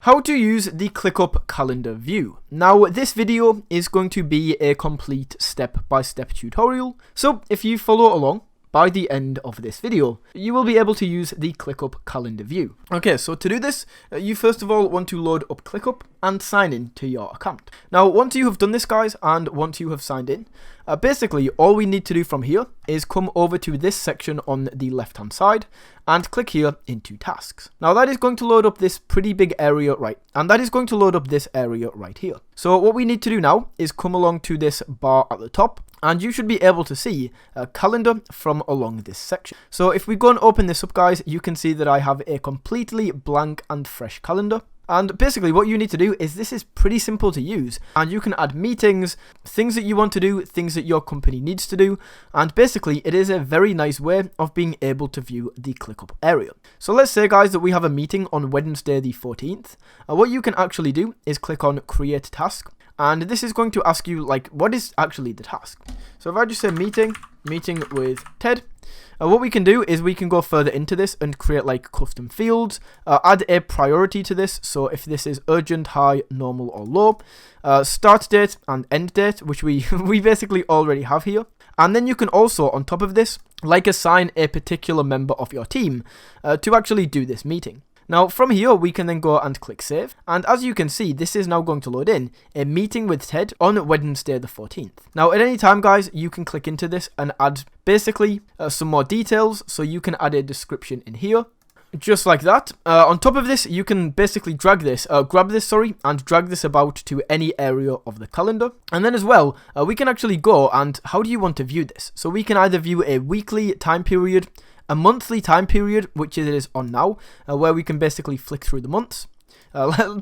how to use the ClickUp Calendar View. Now, this video is going to be a complete step-by-step tutorial, so if you follow along, by the end of this video, you will be able to use the ClickUp Calendar View. Okay, so to do this, you first of all want to load up ClickUp and sign in to your account. Now, once you have done this, guys, and once you have signed in, basically all we need to do from here is come over to this section on the left-hand side and click here into tasks. Now, that is going to load up this pretty big area, right? And that is going to load up this area right here. So what we need to do now is come along to this bar at the top, and you should be able to see a calendar from along this section. So if we go and open this up, guys, you can see that I have a completely blank and fresh calendar. And basically what you need to do is this is pretty simple to use, and you can add meetings, things that you want to do, things that your company needs to do, and basically it is a very nice way of being able to view the ClickUp area. So let's say, guys, that we have a meeting on Wednesday the 14th. What you can actually do is click on create task, and this is going to ask you, like, what is actually the task. So if I just say meeting with Ted, what we can do is we can go further into this and create like custom fields, add a priority to this. So if this is urgent, high, normal, or low, start date and end date, which we basically already have here. And then you can also, on top of this, like assign a particular member of your team to actually do this meeting. Now, from here, we can then go and click save. And as you can see, this is now going to load in a meeting with Ted on Wednesday the 14th. Now, at any time, guys, you can click into this and add basically some more details. So you can add a description in here, just like that. On top of this, you can basically grab this, and drag this about to any area of the calendar. And then as well, we can actually go and how do you want to view this? So we can either view a weekly time period, a monthly time period, which it is on now, where we can basically flick through the months,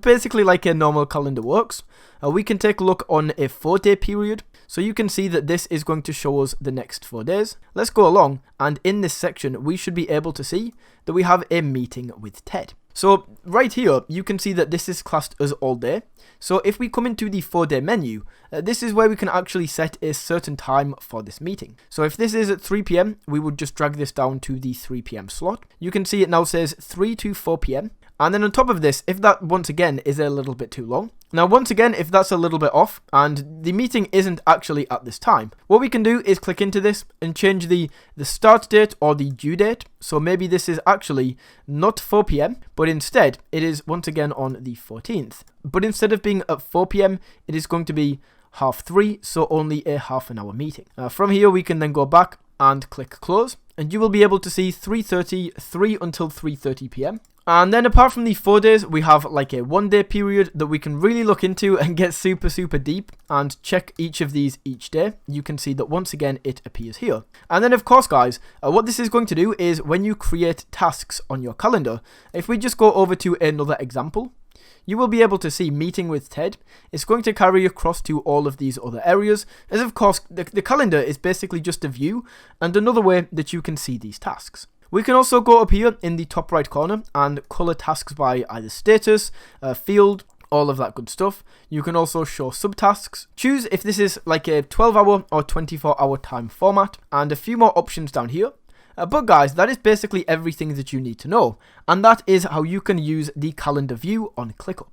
basically like a normal calendar works. We can take a look on a 4-day period, so you can see that this is going to show us the next 4 days. Let's go along, and in this section, we should be able to see that we have a meeting with Ted. So right here, you can see that this is classed as all day. So if we come into the 4-day menu, this is where we can actually set a certain time for this meeting. So if this is at 3 p.m, we would just drag this down to the 3 p.m. slot. You can see it now says 3 to 4 p.m. And then on top of this, if that once again is a little bit too long. Now, once again, if that's a little bit off and the meeting isn't actually at this time, what we can do is click into this and change the start date or the due date. So maybe this is actually not 4 p.m, but instead it is once again on the 14th. But instead of being at 4 p.m, it is going to be 3:30, so only a half an hour meeting. From here, we can then go back and click close, and you will be able to see 3 until 3:30 p.m. And then apart from the 4 days, we have like a 1-day period that we can really look into and get super deep and check each of these each day. You can see that once again, it appears here. And then of course, guys, what this is going to do is when you create tasks on your calendar, if we just go over to another example, you will be able to see meeting with Ted. It's going to carry across to all of these other areas, as of course, the calendar is basically just a view and another way that you can see these tasks. We can also go up here in the top right corner and color tasks by either status, field, all of that good stuff. You can also show subtasks. Choose if this is like a 12-hour or 24-hour time format, and a few more options down here. But guys, that is basically everything that you need to know, and that is how you can use the calendar view on ClickUp.